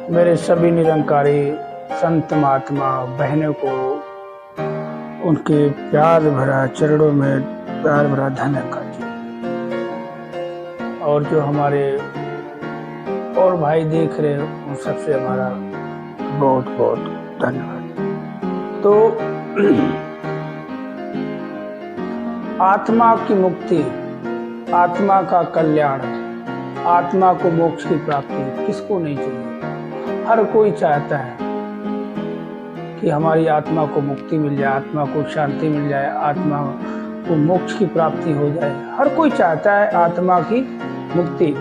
मेरे सभी निरंकारी संत महात्मा बहनों को उनके प्यार भरा चरणों में प्यार भरा धन्यवाद जी। और जो हमारे और भाई देख रहे हो उन सबसे हमारा बहुत बहुत धन्यवाद। तो आत्मा की मुक्ति, आत्मा का कल्याण, आत्मा को मोक्ष की प्राप्ति किसको नहीं चाहिए। हर कोई चाहता है कि हमारी आत्मा को मुक्ति मिल जाए, आत्मा को शांति मिल जाए, आत्मा को मोक्ष की प्राप्ति हो जाए। हर कोई चाहता है आत्मा की मुक्ति।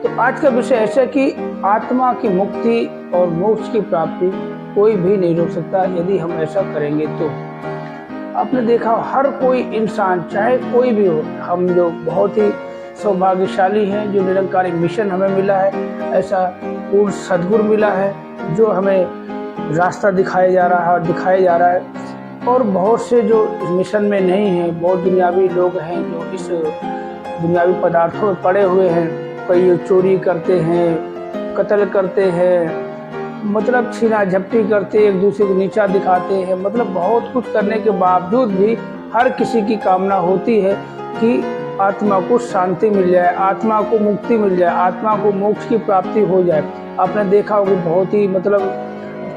तो आज का विषय ऐसा कि आत्मा की मुक्ति और मोक्ष की प्राप्ति कोई भी नहीं रोक सकता यदि हम ऐसा करेंगे तो। आपने देखा हर कोई इंसान चाहे कोई भी हो, हम जो बहुत ही सौभाग्यशाली हैं जो निरंकारी मिशन हमें मिला है, ऐसा पूर्ण सद्गुरु मिला है जो हमें रास्ता दिखाया जा रहा है। और बहुत से जो इस मिशन में नहीं हैं, बहुत दुनियावी लोग हैं जो इस दुनियावी पदार्थों में पड़े हुए हैं। कई चोरी करते हैं, कत्ल करते हैं, मतलब छीना झपटी करते, एक दूसरे को नीचा दिखाते हैं, मतलब बहुत कुछ करने के बावजूद भी हर किसी की कामना होती है कि आत्मा को शांति मिल जाए, आत्मा को मुक्ति मिल जाए, आत्मा को मोक्ष की प्राप्ति हो जाए। आपने देखा होगा बहुत ही मतलब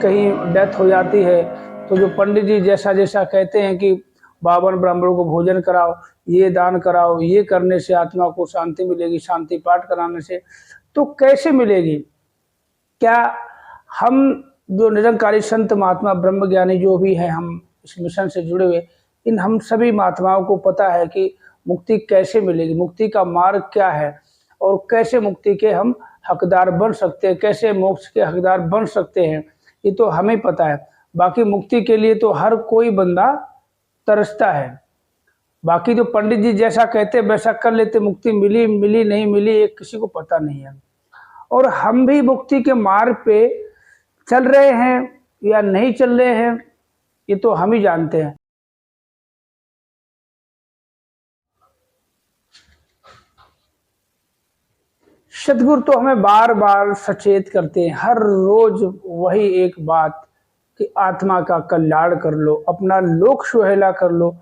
कहीं डेथ हो जाती है तो जो पंडित जी जैसा कहते हैं कि 52 ब्राह्मणों को भोजन कराओ, ये दान कराओ, ये करने से आत्मा को शांति मिलेगी, शांति पाठ कराने से। तो कैसे मिलेगी? क्या हम जो निरंकारी संत महात्मा ब्रह्मज्ञानी जो भी हैं, हम इस मिशन से जुड़े हुए, इन हम सभी महात्माओं को पता है कि मुक्ति कैसे मिलेगी, मुक्ति का मार्ग क्या है और कैसे मुक्ति के हम हकदार बन सकते हैं, कैसे मोक्ष के हकदार बन सकते हैं, ये तो हमें पता है। बाकी मुक्ति के लिए तो हर कोई बंदा तरसता है। बाकी जो पंडित जी जैसा कहते वैसा कर लेते, मुक्ति मिली नहीं मिली ये किसी को पता नहीं है। और हम भी मुक्ति के मार्ग पे चल रहे हैं या नहीं चल रहे हैं ये तो हम ही जानते हैं। सदगुरु तो हमें बार बार सचेत करते हैं, हर रोज वही एक बात कि आत्मा का कल्याण कर लो, अपना लोक सुहेला कर लो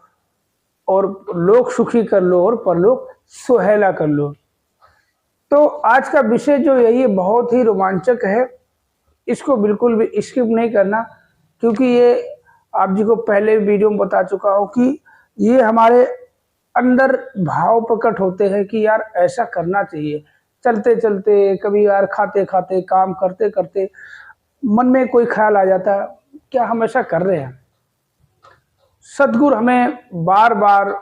और लोक सुखी कर लो और परलोक सुहेला कर लो। तो आज का विषय जो यही बहुत ही रोमांचक है, इसको बिल्कुल भी स्किप नहीं करना, क्योंकि ये आप जी को पहले वीडियो में बता चुका हूँ कि ये हमारे अंदर भाव प्रकट होते हैं कि यार ऐसा करना चाहिए। चलते चलते, कभी यार खाते खाते, काम करते करते मन में कोई ख्याल आ जाता है क्या हम ऐसा कर रहे हैं। सदगुरु हमें बार बार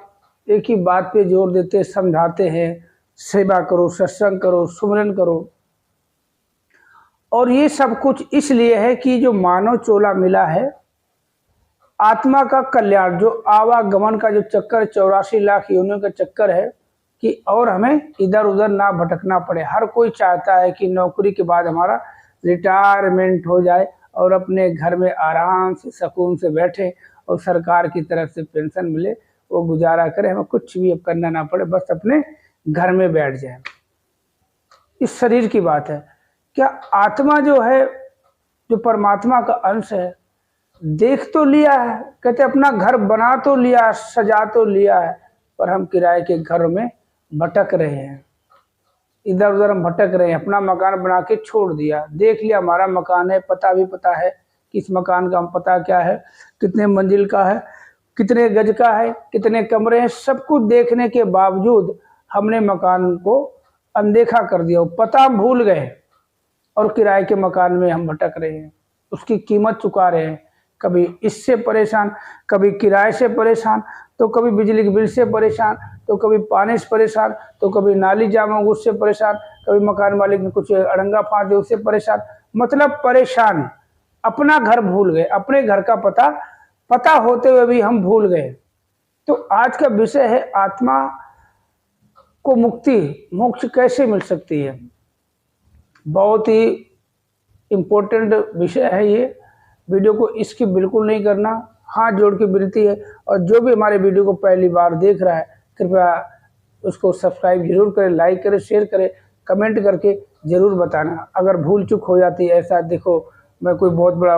एक ही बात पे जोर देते, समझाते हैं, सेवा करो, सत्संग करो, सुमिरन करो। और ये सब कुछ इसलिए है कि जो मानव चोला मिला है, आत्मा का कल्याण, जो आवागमन का जो चक्कर 84 लाख योनियों का चक्कर है कि और हमें इधर उधर ना भटकना पड़े। हर कोई चाहता है कि नौकरी के बाद हमारा रिटायरमेंट हो जाए और अपने घर में आराम से सुकून से बैठे और सरकार की तरफ से पेंशन मिले, वो गुजारा करे, हमें कुछ भी अब करना ना पड़े, बस अपने घर में बैठ जाए। इस शरीर की बात है। क्या आत्मा जो है, जो परमात्मा का अंश है, देख तो लिया है, कहते अपना घर बना तो लिया, सजा तो लिया है, पर हम किराए के घर में भटक रहे हैं, इधर उधर हम भटक रहे हैं। अपना मकान बना के छोड़ दिया, देख लिया हमारा मकान है, पता भी पता है कि इस मकान का हम पता क्या है, कितने मंजिल का है, कितने गज का है, कितने कमरे हैं, सब कुछ देखने के बावजूद हमने मकान को अनदेखा कर दिया, पता भूल गए और किराए के मकान में हम भटक रहे हैं, उसकी कीमत चुका रहे हैं। कभी इससे परेशान, कभी किराए से परेशान, तो कभी बिजली के बिल से परेशान, तो कभी पानी से परेशान, तो कभी नाली जाम हो उससे परेशान, कभी मकान मालिक ने कुछ अड़ंगा फाड़ दिया उससे परेशान, मतलब परेशान। अपना घर भूल गए, अपने घर का पता होते हुए भी हम भूल गए। तो आज का विषय है आत्मा को मुक्ति, मोक्ष कैसे मिल सकती है। बहुत ही इम्पोर्टेंट विषय है ये। वीडियो को स्किप बिल्कुल नहीं करना, हाथ जोड़ के विनती है। और जो भी हमारे वीडियो को पहली बार देख रहा है, कृपया उसको सब्सक्राइब जरूर करें, लाइक करें, शेयर करें, कमेंट करके ज़रूर बताना। अगर भूल चूक हो जाती है, ऐसा देखो मैं कोई बहुत बड़ा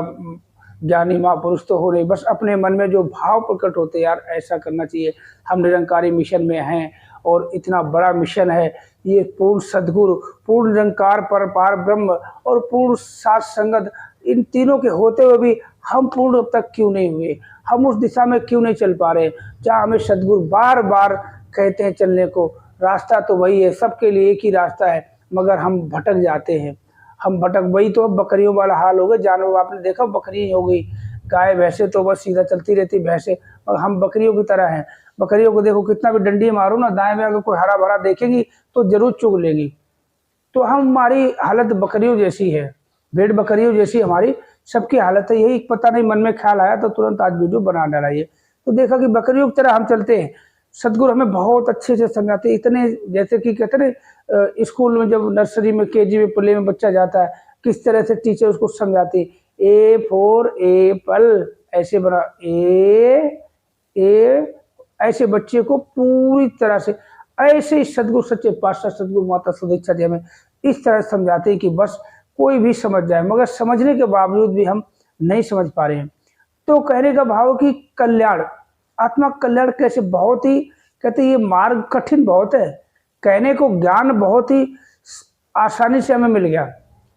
ज्ञानी महापुरुष तो हो नहीं, बस अपने मन में जो भाव प्रकट होते यार ऐसा करना चाहिए। हम निरंकारी मिशन में हैं और इतना बड़ा मिशन है, ये पूर्ण सद्गुरु, पूर्ण निरंकार पर पार ब्रह्म और पूर्ण सात संगत, इन तीनों के होते हुए भी हम पूर्ण अब तक क्यों नहीं हुए? हम उस दिशा में क्यों नहीं चल पा रहे जहाँ हमें सद्गुरु बार बार कहते हैं चलने को? रास्ता तो वही है, सबके लिए एक ही रास्ता है, मगर हम भटक जाते हैं। हम भटक, वही तो अब बकरियों वाला हाल हो गया। जानवर आपने देखा, बकरी हो गई, गाय भैंसे तो बस सीधा चलती रहती भैंसे, और हम बकरियों की तरह हैं। बकरियों को देखो कितना भी डंडी मारो ना, दाएं में अगर कोई हरा भरा देखेगी तो जरूर चुग लेगी। तो हमारी हालत बकरियों जैसी है, भेड़ बकरियों जैसी हमारी सबकी हालत है। यही पता नहीं मन में ख्याल आया तो तुरंत आज वीडियो बना डाला। ये तो देखा कि बकरियों की तरह हम चलते हैं। सदगुरु हमें बहुत अच्छे से समझाते, इतने जैसे कि कहते हैं स्कूल में जब नर्सरी में, केजी में, प्ले में बच्चा जाता है, किस तरह से टीचर उसको समझाती, ए फॉर एप्पल, ऐसे बना ए ऐसे बच्चे को पूरी तरह से ऐसे ही सदगुरु सच्चे पातशाह सदगुरु माता सुदीक्षा जी हमें इस तरह समझाते हैं कि बस कोई भी समझ जाए, मगर समझने के बावजूद भी हम नहीं समझ पा रहे हैं। तो कहने का भाव कि कल्याण, आत्मा कल्याण कैसे, बहुत ही कहते ये मार्ग कठिन बहुत है। कहने को ज्ञान बहुत ही आसानी से हमें मिल गया,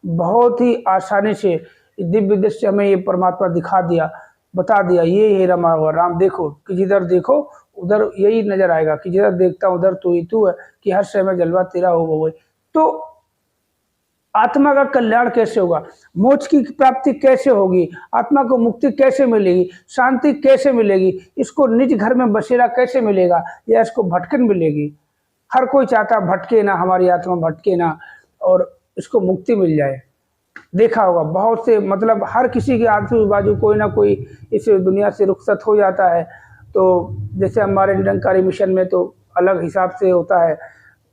बहुत ही आसानी से दिव्य दृष्टि हमें ये परमात्मा दिखा दिया, बता दिया ये रमा हुआ राम। देखो कि जिधर देखो उधर यही नजर आएगा, कि जिधर देखता हूं उधर तू ही तू है, कि हर समय जलवा तेरा हो वो। तो आत्मा का कल्याण कैसे होगा, मोक्ष की प्राप्ति कैसे होगी, आत्मा को मुक्ति कैसे मिलेगी, शांति कैसे मिलेगी, इसको निज घर में बसेरा कैसे मिलेगा, या इसको भटकन मिलेगी? हर कोई चाहता भटके ना, हमारी आत्मा भटके ना और इसको मुक्ति मिल जाए। देखा होगा बहुत से, मतलब हर किसी के आजू बाजू कोई ना कोई इस दुनिया से रुखसत हो जाता है। तो जैसे हमारे निरंकारी मिशन में तो अलग हिसाब से होता है,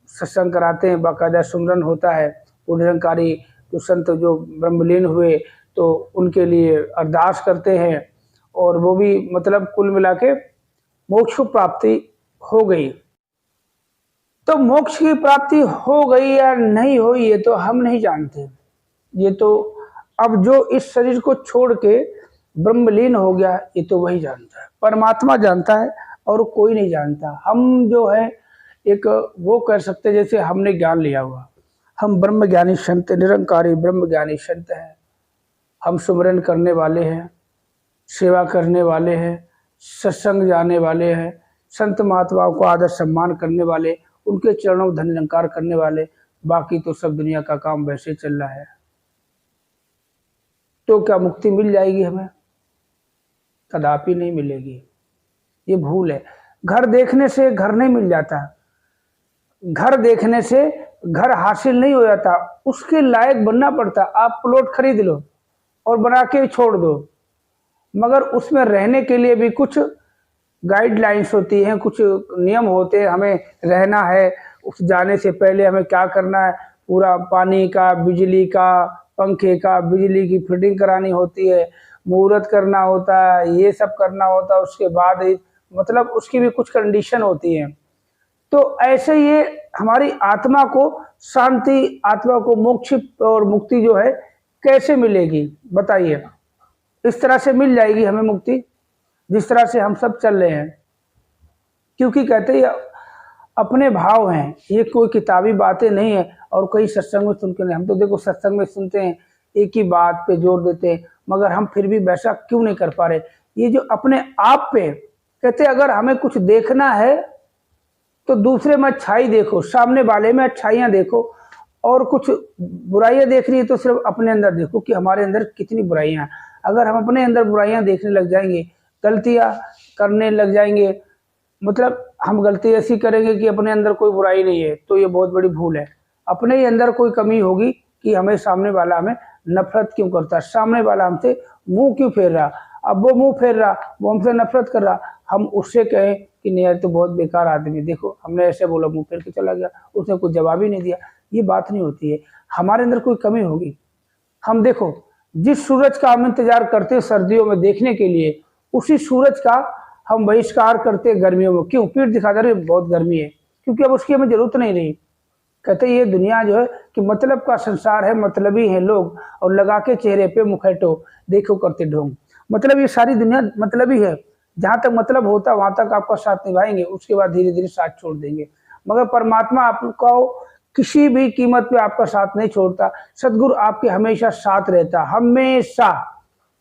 सत्संग कराते हैं, बाकायदा सुमरन होता है। वो निरंकारी जो संत जो ब्रह्मलीन हुए तो उनके लिए अरदास करते हैं, और वो भी मतलब कुल मिला के मोक्ष को प्राप्ति हो गई। तो मोक्ष की प्राप्ति हो गई या नहीं हुई ये तो हम नहीं जानते। ये तो अब जो इस शरीर को छोड़ के ब्रह्मलीन हो गया ये तो वही जानता है, परमात्मा जानता है और कोई नहीं जानता। हम जो है एक वो कर सकते जैसे हमने ज्ञान लिया हुआ, हम ब्रह्म ज्ञानी संत, निरंकारी ब्रह्म ज्ञानी संत हैं। हम सुमरन करने वाले हैं, सेवा करने वाले हैं, सत्संग जाने वाले हैं, संत महात्माओं को आदर सम्मान करने वाले, उनके चरणों में धन निरंकार करने वाले। बाकी तो सब दुनिया का काम वैसे चल रहा है। तो क्या मुक्ति मिल जाएगी हमें? कदापि नहीं मिलेगी, ये भूल है। घर देखने से घर नहीं मिल जाता, घर देखने से घर हासिल नहीं हो जाता, उसके लायक बनना पड़ता। आप प्लॉट खरीद लो और बना के छोड़ दो, मगर उसमें रहने के लिए भी कुछ गाइडलाइंस होती हैं, कुछ नियम होते हैं। हमें रहना है, उस जाने से पहले हमें क्या करना है, पूरा पानी का, बिजली का, पंखे का, बिजली की फिटिंग करानी होती है, मुहूर्त करना होता है, ये सब करना होता है। उसके बाद मतलब उसकी भी कुछ कंडीशन होती है। तो ऐसे ये हमारी आत्मा को शांति, आत्मा को मोक्ष और मुक्ति जो है कैसे मिलेगी बताइए? इस तरह से मिल जाएगी हमें मुक्ति जिस तरह से हम सब चल रहे हैं, क्योंकि कहते हैं अपने भाव हैं, ये कोई किताबी बातें नहीं है और कई सत्संग में सुन के नहीं। हम तो देखो सत्संग में सुनते हैं, एक ही बात पे जोर देते हैं, मगर हम फिर भी वैसा क्यों नहीं कर पा रहे? ये जो अपने आप पे कहते अगर हमें कुछ देखना है तो दूसरे में अच्छाई देखो, सामने वाले में अच्छाइयाँ देखो, और कुछ बुराइयां देख रही है तो सिर्फ अपने अंदर देखो कि हमारे अंदर कितनी बुराइयां हैं। अगर हम अपने अंदर बुराइयां देखने लग जाएंगे, गलतियां करने लग जाएंगे, मतलब हम गलती ऐसी करेंगे कि अपने अंदर कोई बुराई नहीं है, तो ये बहुत बड़ी भूल है। अपने ही अंदर कोई कमी होगी कि हमें सामने वाला हमें नफरत क्यों करता है, सामने वाला हमसे मुंह क्यों फेर रहा। अब वो मुंह फेर रहा, वो हमसे नफरत कर रहा, हम उससे कहें कि नहीं यार तो बहुत बेकार आदमी, देखो हमने ऐसे बोला, मुंह फेर के चला गया, उसने कुछ जवाब ही नहीं दिया। ये बात नहीं होती है, हमारे अंदर कोई कमी होगी। हम देखो जिस सूरज का हम इंतजार करते हैं सर्दियों में देखने के लिए, उसी सूरज का हम बहिष्कार करते हैं गर्मियों में। क्यों? पीठ दिखा दे रहे बहुत गर्मी है, क्योंकि अब उसकी हमें जरूरत नहीं रही। कहते ये दुनिया जो है कि मतलब का संसार है, मतलबी हैं लोग, और लगा के चेहरे पे मुखैटो देखो करते ढोंग। मतलब ये सारी दुनिया मतलबी है, जहाँ तक मतलब होता वहां तक आपका साथ निभाएंगे, उसके बाद धीरे धीरे साथ छोड़ देंगे। मगर परमात्मा आपको किसी भी कीमत पे आपका साथ नहीं छोड़ता। सदगुरु आपके हमेशा साथ रहता, हमेशा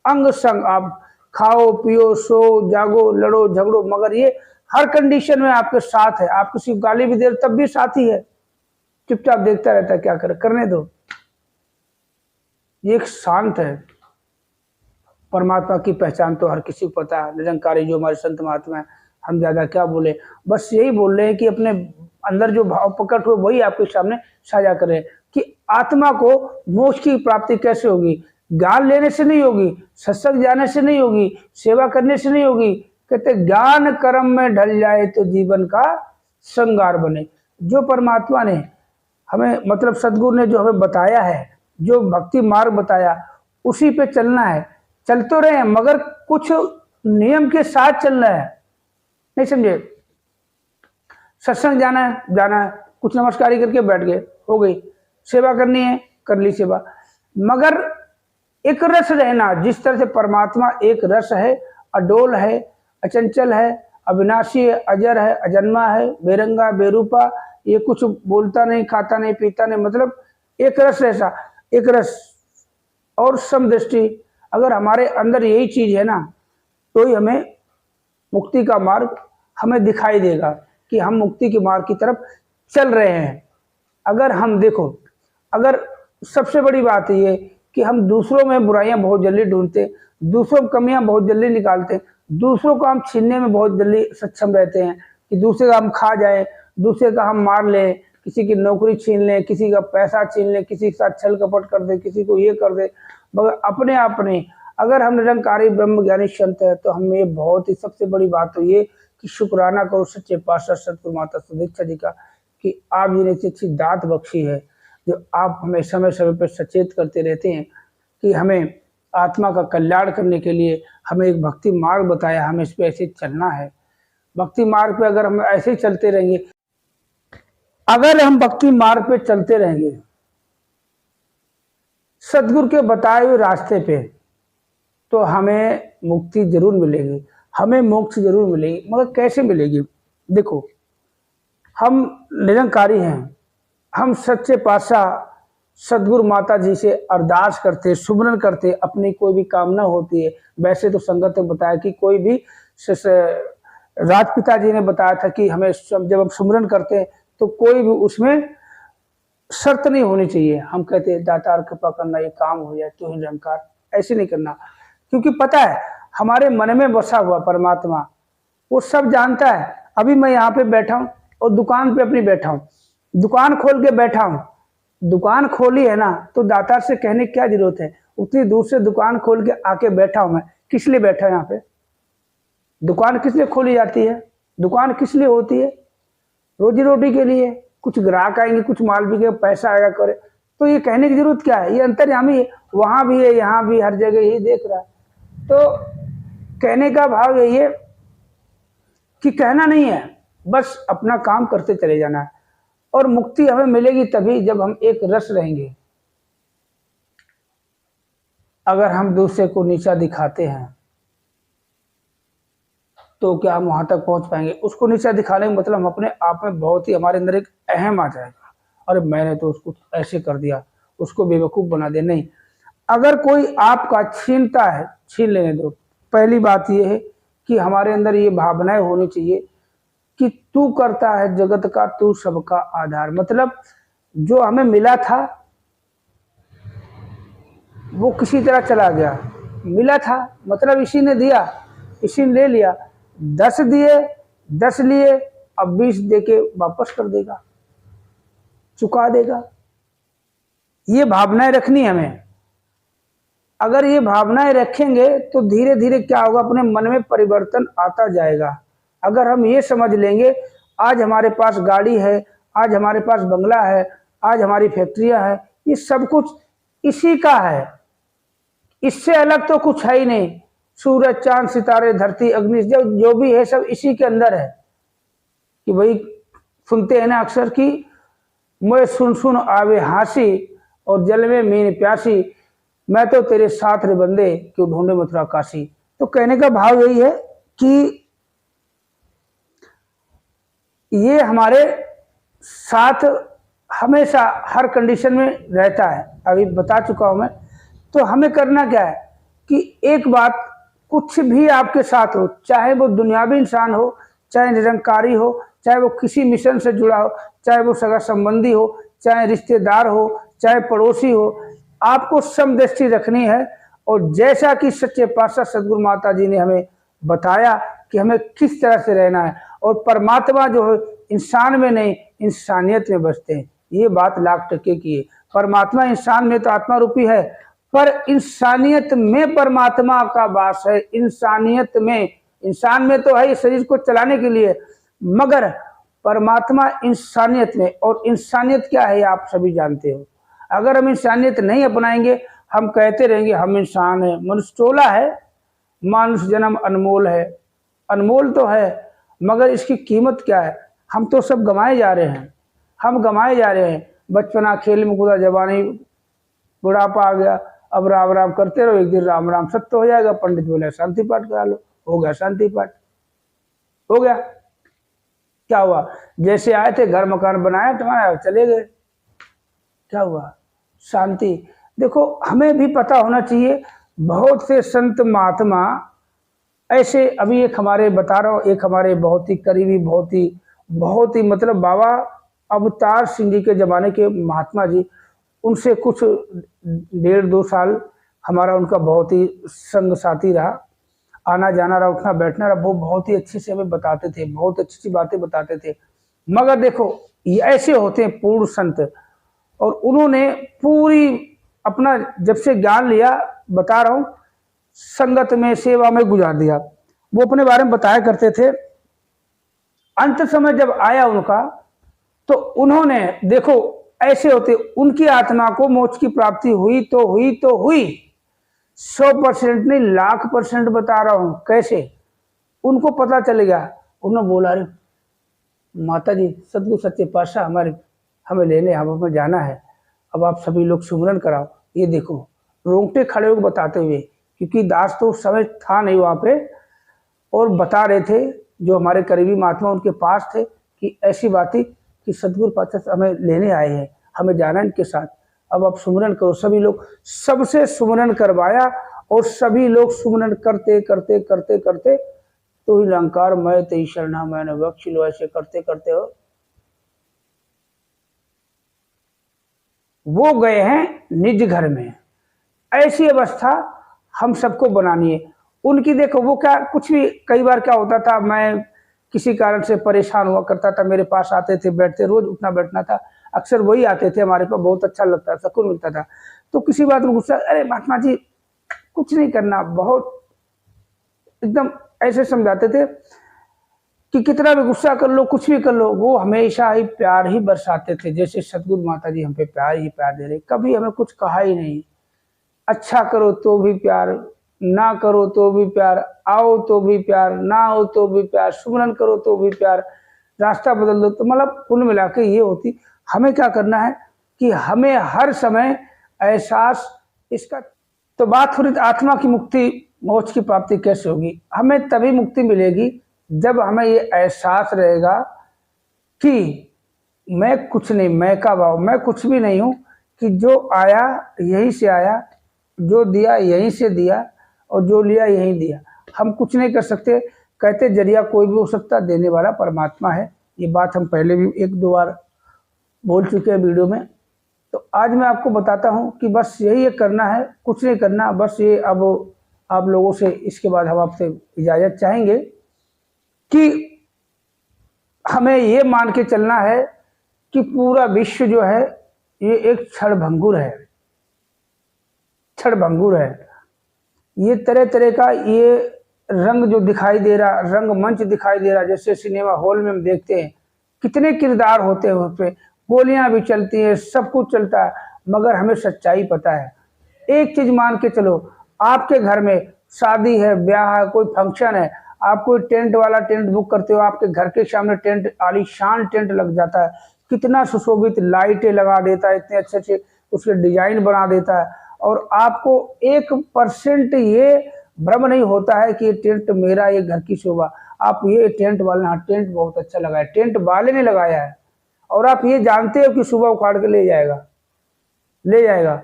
अंग संग। आप खाओ पियो सो जागो लड़ो झगड़ो, मगर ये हर कंडीशन में आपके साथ है। आप किसी को गाली भी दे तब भी साथ ही है, चुपचाप देखता रहता है, क्या करे, करने दो। ये एक शांत है। परमात्मा की पहचान तो हर किसी को पता है, निरंकारी जो हमारे संत महात्मा है, हम ज्यादा क्या बोले, बस यही बोल रहे हैं कि अपने अंदर जो भाव प्रकट हुए वही आपके सामने साझा करें कि आत्मा को मोक्ष की प्राप्ति कैसे होगी। ज्ञान लेने से नहीं होगी, सत्संग जाने से नहीं होगी, सेवा करने से नहीं होगी। कहते ज्ञान कर्म में ढल जाए तो जीवन का श्रृंगार बने। जो परमात्मा ने हमें, मतलब सदगुरु ने जो हमें बताया है, जो भक्ति मार्ग बताया, उसी पे चलना है। चल तो रहे हैं मगर कुछ नियम के साथ चलना है, नहीं समझे। सत्संग जाना है, कुछ नमस्कारी करके बैठ गए, हो गई। सेवा करनी है, कर ली सेवा, मगर एक रस रहना। जिस तरह से परमात्मा एक रस है, अडोल है, अचंचल है, अविनाशी है, अजर है, अजन्मा है, बेरंगा बेरूपा, ये कुछ बोलता नहीं, खाता नहीं, पीता नहीं, मतलब एक रस ऐसा, एक रस और समदृष्टि। अगर हमारे अंदर यही चीज है ना, तो ही हमें मुक्ति का मार्ग हमें दिखाई देगा कि हम मुक्ति के मार्ग की तरफ चल रहे हैं। अगर हम देखो, अगर सबसे बड़ी बात ये कि हम दूसरों में बुराइयां बहुत जल्दी ढूंढते, दूसरों की कमियां बहुत जल्दी निकालते, दूसरों को हम छीनने में बहुत जल्दी सक्षम रहते हैं कि दूसरे का हम खा जाए, दूसरे का हम मार लें, किसी की नौकरी छीन लें, किसी का पैसा छीन लें, किसी के साथ छल कपट कर दे, किसी को ये कर दे। मगर अपने अगर हम निरंकारी ब्रह्म ज्ञानी संत है तो हमें ये बहुत ही सबसे बड़ी बात तो ये कि शुक्राना करो सच्चे पातशाह सतगुरु माता सुदीक्षा जी का कि आप जी ने इतनी अच्छी दात बख्शी है, जो आप हमें समय समय पर सचेत करते रहते हैं कि हमें आत्मा का कल्याण करने के लिए हमें एक भक्ति मार्ग बताया, हमें इस पर ऐसे चलना है। भक्ति मार्ग पे अगर हम ऐसे ही चलते रहेंगे, अगर हम भक्ति मार्ग पे चलते रहेंगे सदगुरु के बताए हुए रास्ते पे, तो हमें मुक्ति जरूर मिलेगी, हमें मोक्ष जरूर मिलेगी। मगर कैसे मिलेगी? देखो, हम निरंकारी हैं, हम सच्चे पातशाह सदगुरु माता जी से अरदास करते, सुमरन करते, अपनी कोई भी कामना होती है। वैसे तो संगत ने बताया कि कोई भी, राजपिता जी ने बताया था कि हमें जब हम सुमरन करते हैं तो कोई भी उसमें शर्त नहीं होनी चाहिए। हम कहते हैं दातार कृपा करना, ये काम हो जाए तो ही निरंकार, ऐसे नहीं करना। क्योंकि पता है हमारे मन में बसा हुआ परमात्मा वो सब जानता है। अभी मैं यहाँ पे बैठा हूँ और दुकान पे अपनी बैठा हूँ, दुकान खोल के बैठा हूँ, दुकान खोली है ना, तो दातार से कहने की क्या जरूरत है? उतनी दूर से दुकान खोल के आके बैठा हूँ मैं, किस लिए बैठा हूँ यहाँ पे? दुकान किस लिए खोली जाती है? दुकान किस लिए होती है? रोजी रोटी के लिए। कुछ ग्राहक आएंगे, कुछ माल बिके, पैसा आएगा करे, तो ये कहने की जरूरत क्या है? ये अंतर्यामी है, वहां भी है, यहाँ भी, हर जगह यही देख रहा है। तो कहने का भाव यही है कि कहना नहीं है, बस अपना काम करते चले जाना है। और मुक्ति हमें मिलेगी तभी जब हम एक रस रहेंगे। अगर हम दूसरे को नीचा दिखाते हैं तो क्या हम वहां तक पहुंच पाएंगे? उसको नीचा दिखाने का मतलब हम अपने आप में बहुत ही, हमारे अंदर एक अहम आ जाएगा, अरे मैंने तो उसको ऐसे कर दिया, उसको बेवकूफ बना दिया। नहीं, अगर कोई आपका छीनता है, छीन लेने दो। पहली बात यह है कि हमारे अंदर ये भावनाएं होनी चाहिए कि तू करता है जगत का, तू सबका आधार। मतलब जो हमें मिला था वो किसी तरह चला गया, मिला था मतलब इसी ने दिया, इसी ने ले लिया। 10 दिए, 10 लिए, अब 20 देके वापस कर देगा, चुका देगा। ये भावनाएं रखनी हमें। अगर ये भावनाएं रखेंगे तो धीरे धीरे क्या होगा, अपने मन में परिवर्तन आता जाएगा। अगर हम ये समझ लेंगे आज हमारे पास गाड़ी है, आज हमारे पास बंगला है, आज हमारी फैक्ट्रियां है, ये सब कुछ इसी का है, इससे अलग तो कुछ है ही नहीं। सूरज चांद सितारे धरती अग्नि जो भी है सब इसी के अंदर है। कि भाई सुनते हैं ना अक्सर कि मैं सुन सुन आवे हासी और जल में मीन प्यासी, मैं तो तेरे साथ रे बंदे क्यों ढूंढे मथुरा काशी। तो कहने का भाव यही है कि ये हमारे साथ हमेशा हर कंडीशन में रहता है, अभी बता चुका हूं मैं। तो हमें करना क्या है कि एक बात, कुछ भी आपके साथ हो, चाहे वो दुनियावी इंसान हो, चाहे निरंकारी हो, चाहे वो किसी मिशन से जुड़ा हो, चाहे वो सगा संबंधी हो, चाहे रिश्तेदार हो, चाहे पड़ोसी हो, आपको समदृष्टि रखनी है। और जैसा कि सच्चे पातशाह सदगुरु माता जी ने हमें बताया कि हमें किस तरह से रहना है, और परमात्मा जो है इंसान में नहीं इंसानियत में बसते हैं, ये बात लाख टके की है। परमात्मा इंसान में तो आत्मा रूपी है, पर इंसानियत में परमात्मा का वास है। इंसानियत में, इंसान में तो है शरीर को चलाने के लिए, मगर परमात्मा इंसानियत में। और इंसानियत क्या है आप सभी जानते हो। अगर हम इंसानियत नहीं अपनाएंगे, हम कहते रहेंगे हम इंसान हैं, मनुष्य टोला है, मानुष जन्म अनमोल है। अनमोल तो है, मगर इसकी कीमत क्या है। हम तो सब गंवाए जा रहे हैं, हम गंवाए जा रहे हैं। बचपना खेल में कूदा, जवानी बुढ़ापा आ गया, अब राम राम करते रहो, एक दिन राम राम सत्य हो जाएगा। पंडित बोले शांति पाठ करा लो, हो गया शांति पाठ, हो गया। क्या हुआ, जैसे आए थे घर मकान बनाया तुम्हारा, चले गए, क्या हुआ, शांति। देखो हमें भी पता होना चाहिए, बहुत से संत महात्मा ऐसे, अभी एक हमारे बता रहा हूँ, एक हमारे बहुत ही करीबी, बहुत ही मतलब बाबा अवतार सिंह जी के जमाने के महात्मा जी, उनसे कुछ 1.5-2 साल हमारा उनका बहुत ही संग साथी रहा, आना जाना रहा, उठना बैठना रहा। वो बहुत ही अच्छे से हमें बताते थे, बहुत अच्छी अच्छी बातें बताते थे। मगर देखो ये ऐसे होते हैं पूर्ण संत, और उन्होंने पूरी अपना जब से ज्ञान लिया, बता रहा हूँ, संगत में सेवा में गुजार दिया। वो अपने बारे में बताया करते थे, अंत समय जब आया उनका, तो उन्होंने देखो ऐसे होते, उनकी आत्मा को मोक्ष की प्राप्ति हुई तो हुई तो हुई, 100% नहीं 1,00,000% बता रहा हूं। कैसे उनको पता चल गया, उन्होंने बोला अरे माता जी सदगुरु सच्चे पातशाह हमें लेने, हमें जाना है, अब आप सभी लोग सुमरन कराओ। ये देखो रोंगटे खड़े होकर बताते हुए, क्योंकि दास तो उस समय था नहीं वहाँ पे, और बता रहे थे जो हमारे करीबी महात्मा उनके पास थे कि ऐसी बात थी कि सदगुरु पातशाह हमें लेने आए हैं, हमें जाना इनके साथ, अब आप सुमरन करो। सभी लोग, सबसे सुमरन करवाया, और सभी लोग सुमरन करते करते करते करते तो ही लंकार मैं तेई शरणा मैंने बख्श लो, ऐसे करते करते हो वो गए हैं निज घर में। ऐसी अवस्था हम सबको बनानी है। उनकी देखो वो क्या, कुछ भी, कई बार क्या होता था, मैं किसी कारण से परेशान हुआ करता था, मेरे पास आते थे, बैठते, रोज उठना बैठना था, अक्सर वही आते थे हमारे पास, बहुत अच्छा लगता था, सुकून मिलता था। तो किसी बात में गुस्सा, अरे महात्मा जी कुछ नहीं करना, बहुत एकदम ऐसे समझाते थे कि कितना भी गुस्सा कर लो, कुछ भी कर लो, वो हमेशा ही प्यार ही बरसाते थे, जैसे सतगुरु माता जी हम पे प्यार ही प्यार दे रहे। कभी हमें कुछ कहा ही नहीं, अच्छा करो तो भी प्यार, ना करो तो भी प्यार, आओ तो भी प्यार, ना आओ तो भी प्यार, सुमरन करो तो भी प्यार, रास्ता बदल दो तो, मतलब कुल मिला के ये होती। हमें क्या करना है कि हमें हर समय एहसास इसका। तो बात हो रही आत्मा की मुक्ति, मोक्ष की प्राप्ति कैसे होगी। हमें तभी मुक्ति मिलेगी जब हमें ये एहसास रहेगा कि मैं कुछ नहीं, मैं का भाव, मैं कुछ भी नहीं हूँ, कि जो आया यहीं से आया, जो दिया यहीं से दिया, और जो लिया यहीं दिया। हम कुछ नहीं कर सकते, कहते जरिया कोई भी हो सकता, देने वाला परमात्मा है। ये बात हम पहले भी 1-2 बार बोल चुके हैं वीडियो में। तो आज मैं आपको बताता हूँ कि बस यही ये करना है, कुछ नहीं करना, बस ये। अब आप लोगों से इसके बाद हम आपसे इजाज़त चाहेंगे कि हमें ये मान के चलना है कि पूरा विश्व जो है ये एक क्षणभंगुर है, क्षणभंगुर है। ये तरह तरह का ये रंग जो दिखाई दे रहा, रंग मंच दिखाई दे रहा, जैसे सिनेमा हॉल में हम देखते हैं कितने किरदार होते हैं उस पर, गोलियां भी चलती हैं, सब कुछ चलता है, मगर हमें सच्चाई पता है। एक चीज मान के चलो, आपके घर में शादी है, ब्याह है, कोई फंक्शन है, आप कोई टेंट वाला टेंट बुक करते हो, आपके घर के सामने टेंट, आलीशान टेंट लग जाता है, कितना सुशोभित लाइटें लगा देता है, इतने अच्छे अच्छे उसके डिजाइन बना देता है, और आपको 1% ये भ्रम नहीं होता है कि ये टेंट मेरा, ये घर की शोभा। आप ये टेंट वाले, हाँ टेंट बहुत अच्छा लगा है, टेंट वाले ने लगाया है, और आप ये जानते हो कि सुबह उखाड़ के ले जाएगा,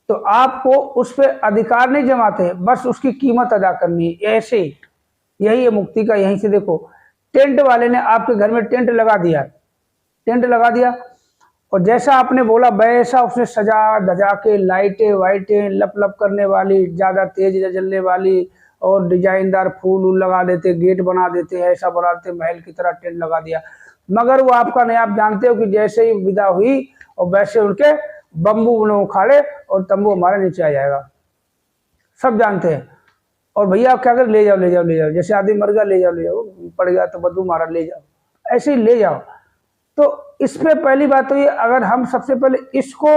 तो आपको उस पर अधिकार नहीं जमाते, बस उसकी कीमत अदा करनी है। ऐसे ही यही है मुक्ति का। यहीं से देखो, टेंट वाले ने आपके घर में टेंट लगा दिया, और जैसा आपने बोला वैसा उसने सजा धजा के लाइटें वाइटें लप लप करने वाली, ज्यादा तेज जलने वाली, और डिजाइनदार फूल वूल लगा देते, गेट बना देते, ऐसा बना देते, महल की तरह टेंट लगा दिया, मगर वो आपका नहीं। आप जानते हो कि जैसे ही विदा हुई और वैसे उनके बम्बू उखाड़े और तंबू हमारे नीचे आ जाएगा, सब जानते हैं। और भैया क्या कर, ले जाओ, जैसे आदमी मर गया, ले जाओ, पड़ गया तो बदबू मारा, ले जाओ, ऐसे ही ले जाओ। तो इस पे पहली बात तो ये, अगर हम सबसे पहले इसको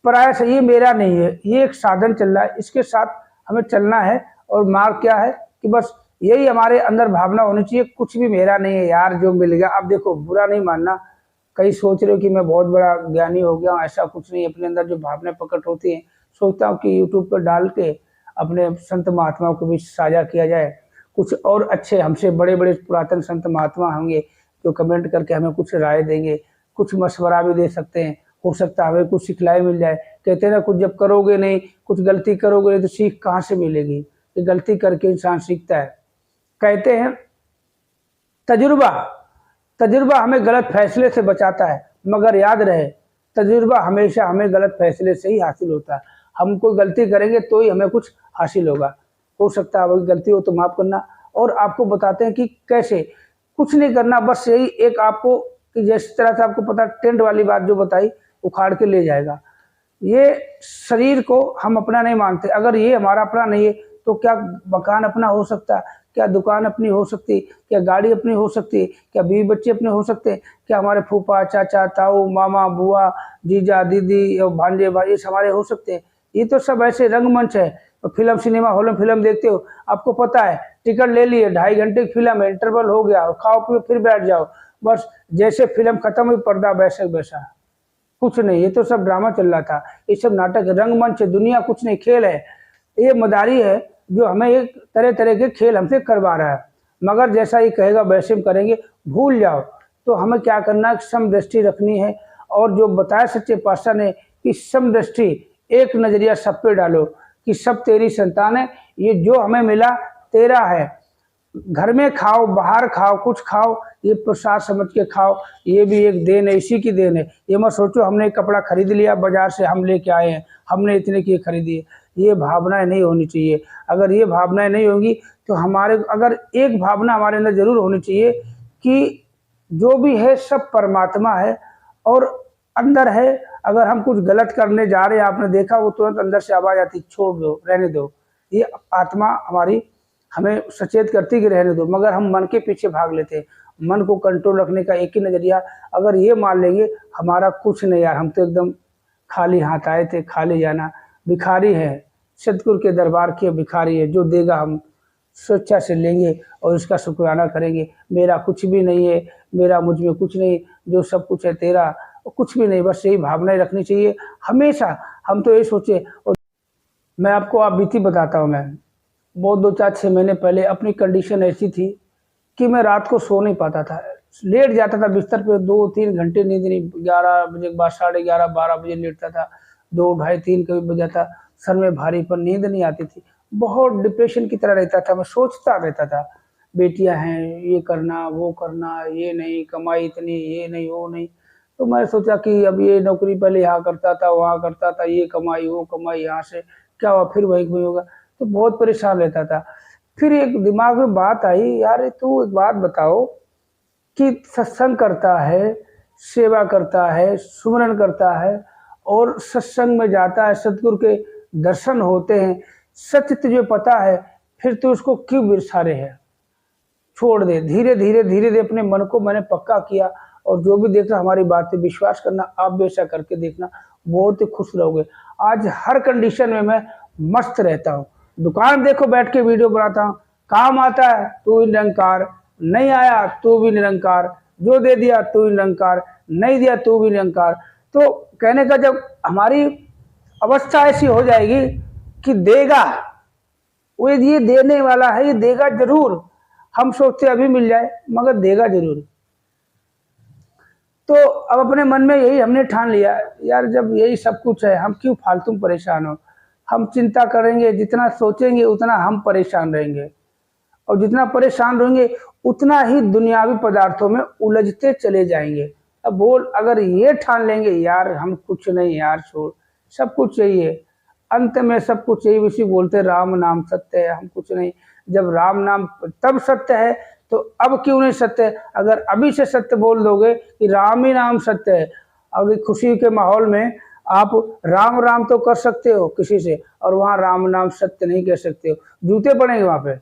पराया से, ये मेरा नहीं है, ये एक साधन चल रहा है, इसके साथ हमें चलना है। और मार्ग क्या है कि बस यही हमारे अंदर भावना होनी चाहिए, कुछ भी मेरा नहीं है यार, जो मिल गया। अब देखो, बुरा नहीं मानना, कई सोच रहे हो कि मैं बहुत बड़ा ज्ञानी हो गया, ऐसा कुछ नहीं। अपने अंदर जो भावनाएं प्रकट होती हैं, सोचता हूँ कि यूट्यूब पर डाल के अपने संत महात्माओं के बीच साझा किया जाए। कुछ और अच्छे हमसे बड़े बड़े पुरातन संत महात्मा होंगे जो कमेंट करके हमें कुछ राय देंगे, कुछ मशवरा भी दे सकते हैं, हो सकता है हमें कुछ सिखलाई मिल जाए। कहते हैं ना, कुछ जब करोगे नहीं, कुछ गलती करोगे नहीं, तो सीख कहाँ से मिलेगी? ये गलती करके इंसान सीखता है। कहते हैं तजुर्बा हमें गलत फैसले से बचाता है, मगर याद रहे तजुर्बा हमेशा हमें गलत फैसले से ही हासिल होता है। हम कोई गलती करेंगे तो ही हमें कुछ हासिल होगा। हो सकता है वही गलती हो तो माफ करना। और आपको बताते हैं कि कैसे, कुछ नहीं करना, बस यही एक आपको, कि जिस तरह से आपको पता टेंट वाली बात जो बताई, उखाड़ के ले जाएगा। ये शरीर को हम अपना नहीं मानते। अगर ये हमारा अपना नहीं है तो क्या मकान अपना हो सकता, क्या दुकान अपनी हो सकती, क्या गाड़ी अपनी हो सकती, क्या बीवी बच्चे अपने हो सकते, क्या हमारे फूफा चाचा ताऊ मामा बुआ जीजा दीदी और भांजे भाई ये हमारे हो सकते हैं? ये तो सब ऐसे रंगमंच है। फिल्म सिनेमा हॉल में फिल्म देखते हो, आपको पता है टिकट ले लिए, 2.5 घंटे की फिल्म है, इंटरवल हो गया, खाओ पियो फिर बैठ जाओ, बस जैसे फिल्म खत्म हुई पर्दा वैसे वैसा, कुछ नहीं। ये तो सब ड्रामा चल रहा था, ये सब नाटक है, रंगमंच है, दुनिया कुछ नहीं, खेल है। ये मदारी है जो हमें एक तरह तरह के खेल हमसे करवा रहा है, मगर जैसा ये कहेगा वैसे हम करेंगे। भूल जाओ तो हमें क्या करना है, समदृष्टि रखनी है। और जो बताया सच्चे पातशाह ने कि समदृष्टि, एक नजरिया सब पे डालो कि सब तेरी संतान है, ये जो हमें मिला तेरा है। घर में खाओ बाहर खाओ कुछ खाओ, ये प्रसाद समझ के खाओ, ये भी एक देन है, इसी की देन है। ये मत सोचो हमने कपड़ा खरीद लिया बाजार से, हम लेके आए हैं, हमने इतने की खरीदी है। ये भावनाएं नहीं होनी चाहिए। अगर ये भावनाएं नहीं होंगी तो हमारे, अगर एक भावना हमारे अंदर जरूर होनी चाहिए कि जो भी है सब परमात्मा है और अंदर है। अगर हम कुछ गलत करने जा रहे हैं, आपने देखा वो तुरंत अंदर से आवाज आती, छोड़ दो, रहने दो। ये आत्मा हमारी हमें सचेत करती कि रहने दो, मगर हम मन के पीछे भाग लेते हैं। मन को कंट्रोल रखने का एक ही नजरिया, अगर ये मान लेंगे हमारा कुछ नहीं यार, हम तो एकदम खाली हाथ आए थे, खाली जाना, भिखारी है, सतगुरु के दरबार के भिखारी है। जो देगा हम स्वेच्छा से लेंगे और इसका शुक्राना करेंगे। मेरा कुछ भी नहीं है, मेरा मुझ में कुछ नहीं, जो सब कुछ है तेरा, कुछ भी नहीं। बस यही भावनाएं रखनी चाहिए हमेशा। हम तो ये सोचे। और मैं आपको आप बीती बताता हूँ। मैं बहुत 2-4-6 महीने पहले अपनी कंडीशन ऐसी थी कि मैं रात को सो नहीं पाता था, लेट जाता था बिस्तर पे, 2-3 घंटे नींद नहीं, 11 बजे के बाद 11:30 12 बजे लेटता था, 2 ढाई 3 कभी बज जाता, सर में भारी पर नींद नहीं आती थी, बहुत डिप्रेशन की तरह रहता था। मैं सोचता रहता था, बेटियां हैं, ये करना वो करना, ये नहीं कमाई इतनी, ये नहीं वो नहीं। तो मैं सोचा कि अब ये नौकरी पहले यहाँ करता था वहाँ करता था, ये कमाई वो कमाई, यहाँ से क्या हुआ, फिर वही वही होगा। तो बहुत परेशान रहता था। फिर एक दिमाग में बात आई, यार तू एक बात बताओ कि सत्संग करता है, सेवा करता है, सुमरन करता है और सत्संग में जाता है, सतगुरु के दर्शन होते हैं, सत्य तुझे पता है, फिर तू उसको क्यों बिरसा रहे है? छोड़ दे। धीरे धीरे धीरे धीरे अपने मन को मैंने पक्का किया। और जो भी देख रहा हमारी बात पे विश्वास करना, आप भी ऐसा करके देखना, बहुत ही खुश रहोगे। आज हर कंडीशन में मैं मस्त रहता हूँ। दुकान देखो बैठ के वीडियो बनाता हूँ, काम आता है तो भी निरंकार, नहीं आया तो भी निरंकार, जो दे दिया तू ही निरंकार, नहीं दिया तू भी निरंकार। तो कहने का जब हमारी अवस्था ऐसी हो जाएगी कि देगा, वो ये देने वाला है, ये देगा जरूर। हम सोचते अभी मिल जाए, मगर देगा जरूर। तो अब अपने मन में यही हमने ठान लिया, यार जब यही सब कुछ है, हम क्यों फालतू परेशान हो। हम चिंता करेंगे, जितना सोचेंगे उतना हम परेशान रहेंगे, और जितना परेशान रहेंगे उतना ही दुनियावी पदार्थों में उलझते चले जाएंगे। अब बोल, अगर ये ठान लेंगे यार हम कुछ नहीं, यार छोड़, सब कुछ चाहिए, अंत में सब कुछ चाहिए। इसी बोलते राम नाम सत्य है, हम कुछ नहीं। जब राम नाम तब सत्य है तो अब क्यों नहीं सत्य है। अगर अभी से सत्य बोल दोगे कि राम ही नाम सत्य है, अगर खुशी के माहौल में आप राम राम तो कर सकते हो किसी से, और वहां राम नाम सत्य नहीं कह सकते हो, जूते पड़ेंगे वहां पे,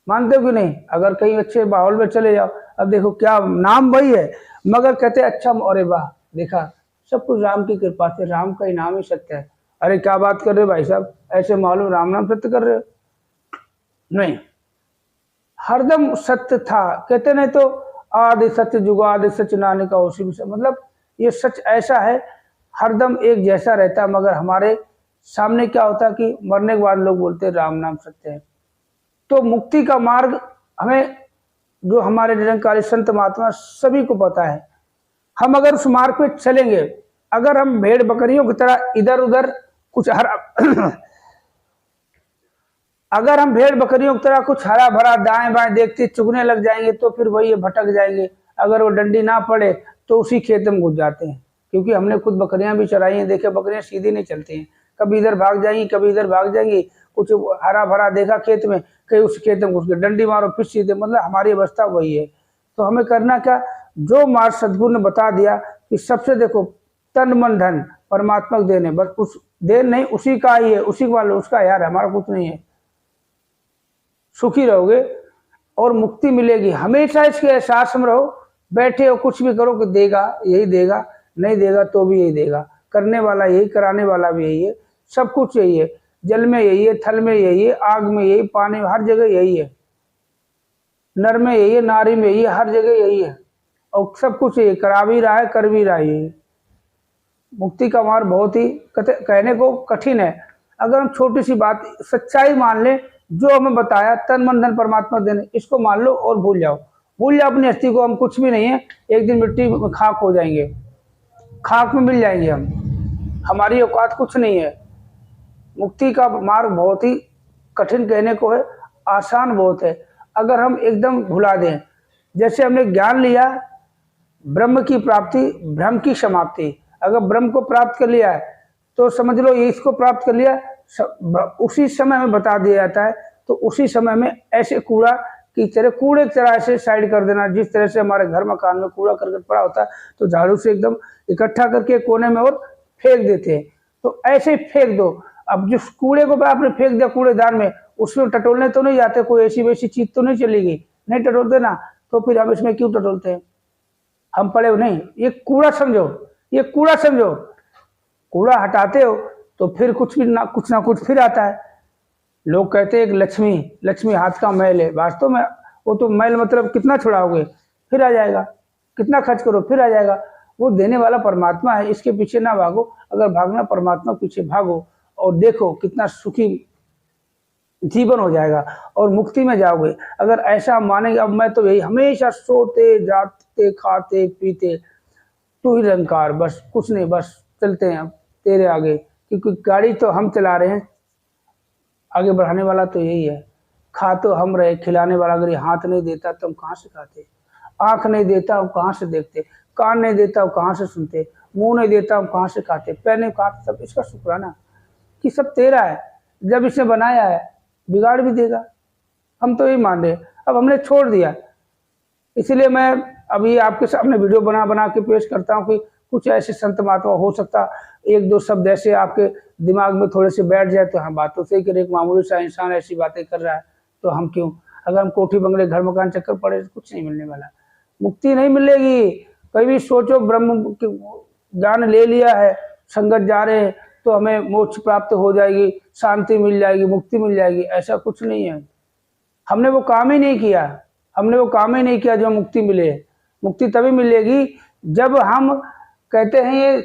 मानते हो कि नहीं। अगर कहीं अच्छे माहौल में चले जाओ, अब देखो क्या नाम वही है, मगर कहते अच्छा, अरे वाह देखा सब कुछ राम की कृपा से, राम का ही नाम ही सत्य है। अरे क्या बात कर रहे हो भाई साहब, ऐसे मालूम राम नाम सत्य कर रहे हो। नहीं, हरदम सत्य था, कहते नहीं तो आदि सत्य जुगादि सच नाने का उसी में। मतलब ये सच ऐसा है, हरदम एक जैसा रहता है, मगर हमारे सामने क्या होता है कि मरने के बाद लोग बोलते हैं राम नाम सत्य है। तो मुक्ति का मार्ग हमें, जो हमारे निरंकारी संत महात्मा सभी को पता है। हम अगर उस मार्ग पे चलेंगे, अगर हम भेड़ बकरियों की तरह इधर उधर कुछ अगर हम भेड़ बकरियों की तरह कुछ हरा भरा दाएं बाएं देखते चुगने लग जाएंगे, तो फिर वही भटक जाएंगे। अगर वो डंडी ना पड़े तो उसी खेत में घुस जाते हैं, क्योंकि हमने खुद बकरियां भी चराई हैं, देखे बकरियां सीधी नहीं चलती हैं, कभी इधर भाग जाएंगी कभी इधर भाग जाएंगी। कुछ हरा भरा देखा खेत में, कहीं उस खेत में घुस गए, डंडी मारो फिर सीधे, मतलब हमारी अवस्था वही है। तो हमें करना क्या, जो मार्ग सदगुरु ने बता दिया कि सबसे देखो तन मन धन परमात्मा को देने, बस उस देन नहीं, उसी का ही है, उसी का उसका यार, हमारा कुछ नहीं है। सुखी रहोगे और मुक्ति मिलेगी। हमेशा इसके एहसास में रहो, बैठे हो कुछ भी करो कि देगा यही देगा, नहीं देगा तो भी यही देगा, करने वाला यही, कराने वाला भी यही है, सब कुछ यही है। जल में यही है, थल में यही है, आग में यही, पानी में, हर जगह यही है। नर में यही है, नारी में यही है, हर जगह यही है, और सब कुछ यही करा भी रहा है, कर भी रहा है। मुक्ति का मार्ग बहुत ही कहने को कठिन है। अगर हम छोटी सी बात सच्चाई मान लें, जो हमें बताया तन मन धन परमात्मा देने, इसको मान लो और भूल जाओ, भूल जाओ अपनी हस्ती को। हम कुछ भी नहीं है, एक दिन मिट्टी में खाक हो जाएंगे, खाक में मिल जाएंगे हम, हमारी औकात कुछ नहीं है। मुक्ति का मार्ग बहुत ही कठिन कहने को है, आसान बहुत है अगर हम एकदम भुला दें। जैसे हमने ज्ञान लिया, ब्रह्म की प्राप्ति, भ्रम की समाप्ति। अगर ब्रह्म को प्राप्त कर लिया है तो समझ लो ये इसको प्राप्त कर लिया, उसी समय में बता दिया जाता है। तो उसी समय में ऐसे कूड़ा की तरह, कूड़े की तरह ऐसे साइड कर देना, जिस तरह से हमारे घर मकान में कूड़ा करकट पड़ा होता है तो झाड़ू से एकदम इकट्ठा करके कोने में और फेंक देते हैं, तो ऐसे फेंक दो। अब जिस कूड़े को आपने फेंक दिया कूड़ेदान में, उसमें टटोलने तो नहीं जाते, कोई ऐसी वैसी चीज तो नहीं चलेगी, नहीं टटोलते ना, तो फिर हम इसमें क्यों टटोलते हैं, हम पड़े हो नहीं। ये कूड़ा समझो, ये कूड़ा समझो, कूड़ा हटाते हो तो फिर कुछ ना कुछ फिर आता है। लोग कहते हैं लक्ष्मी, लक्ष्मी हाथ का मैल है, वास्तव में वो तो मैल मतलब कितना छुड़ाओगे फिर आ जाएगा, कितना खर्च करो फिर आ जाएगा। वो देने वाला परमात्मा है, इसके पीछे ना भागो। अगर भागना परमात्मा पीछे भागो और देखो कितना सुखी जीवन हो जाएगा और मुक्ति में जाओगे। अगर ऐसा मानेंगे, अब मैं तो यही हमेशा सोते जाते खाते पीते तू ही निरंकार, बस कुछ नहीं, बस चलते हैं अब तेरे आगे, क्योंकि गाड़ी तो हम चला रहे हैं, आगे बढ़ाने वाला तो यही है। खा तो हम रहे, खिलाने वाला अगर ये हाथ नहीं देता तो हम कहाँ से खाते, आंख नहीं देता हम कहाँ से देखते, कान नहीं देता हम कहाँ से सुनते, मुंह नहीं देता हम कहाँ से खाते, पैर नहीं खाते, सब इसका शुक्राना कि सब तेरा है। जब इसने बनाया है बिगाड़ भी देगा, हम तो यही मान रहे। अब हमने छोड़ दिया, इसलिए मैं अभी आपके सामने वीडियो बना के पेश करता हूँ कि कुछ ऐसे संत महात्मा, हो सकता एक दो शब्द ऐसे आपके दिमाग में थोड़े से बैठ जाए तो हम बात तो सही करें। एक मामूली सा इंसान ऐसी बातें कर रहा है तो हम क्यों, अगर हम कोठी बंगले घर मकान चक्कर पड़े तो कुछ नहीं मिलने वाला, मुक्ति नहीं मिलेगी। कभी भी सोचो ब्रह्म ज्ञान ले लिया है, संगत जा रहे हैं तो हमें मोक्ष प्राप्त हो जाएगी, शांति मिल जाएगी, मुक्ति मिल जाएगी, ऐसा कुछ नहीं है। हमने वो काम ही नहीं किया, हमने वो काम ही नहीं किया जो मुक्ति मिले। मुक्ति तभी मिलेगी जब हम कहते हैं ये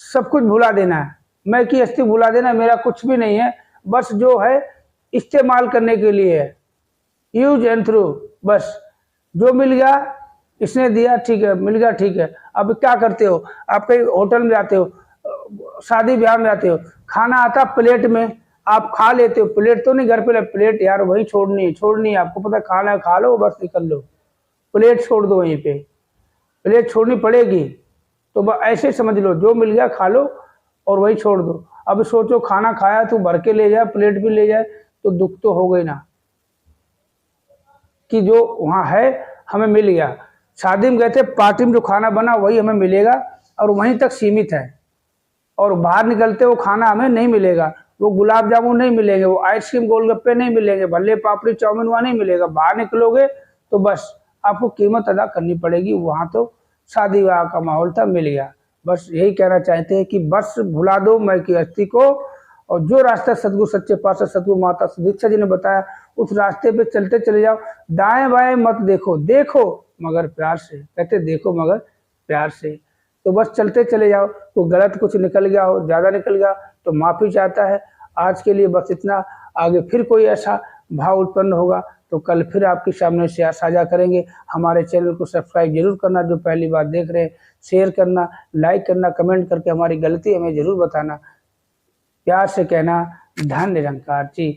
सब कुछ भुला देना है, मैं की अस्थि भुला देना, मेरा कुछ भी नहीं है, बस जो है इस्तेमाल करने के लिए है, यूज एंड थ्रू। बस जो मिल गया इसने दिया, ठीक है, मिल गया, ठीक है। अब क्या करते हो, आप कहीं होटल में जाते हो, शादी ब्याह में जाते हो, खाना आता प्लेट में, आप खा लेते हो, प्लेट तो नहीं घर पे, प्लेट यार वहीं छोड़नी है, आपको पता खाना है, खा लो बस निकल लो, प्लेट छोड़ दो वहीं पे, प्लेट छोड़नी पड़ेगी। तो बस ऐसे समझ लो, जो मिल गया खा लो और वही छोड़ दो। अब सोचो खाना खाया तो भर के ले जाए, प्लेट भी ले जाए, तो दुख तो हो गई ना कि जो वहाँ है हमें मिल गया। शादी में गए थे, पार्टी में जो खाना बना वही हमें मिलेगा और वहीं तक सीमित है, और बाहर निकलते वो खाना हमें नहीं मिलेगा, वो गुलाब जामुन नहीं मिलेंगे, वो आइसक्रीम गोलगप्पे नहीं मिलेंगे, भल्ले पापड़ी चाउमीन वहाँ नहीं मिलेगा। बाहर निकलोगे तो बस आपको कीमत अदा करनी पड़ेगी। वहाँ तो शादी विवाह का माहौल था, मिल गया। बस यही कहना चाहते हैं कि बस भुला दो मैं की अस्थि को, और जो रास्ता सतगुरु सच्चे पातशाह सतगुरु माता सुदीक्षा जी ने बताया उस रास्ते पे चलते चले जाओ, दाएं बाएं मत देखो, देखो मगर प्यार से, कहते देखो मगर प्यार से। तो बस चलते चले जाओ, तो गलत कुछ निकल गया हो, ज़्यादा निकल गया तो माफ़ी चाहता है। आज के लिए बस इतना, आगे फिर कोई ऐसा भाव उत्पन्न होगा तो कल फिर आपके सामने से साझा करेंगे। हमारे चैनल को सब्सक्राइब जरूर करना, जो पहली बार देख रहे हैं, शेयर करना, लाइक करना, कमेंट करके हमारी गलती हमें जरूर बताना। प्यार से कहना, धन निरंकार जी।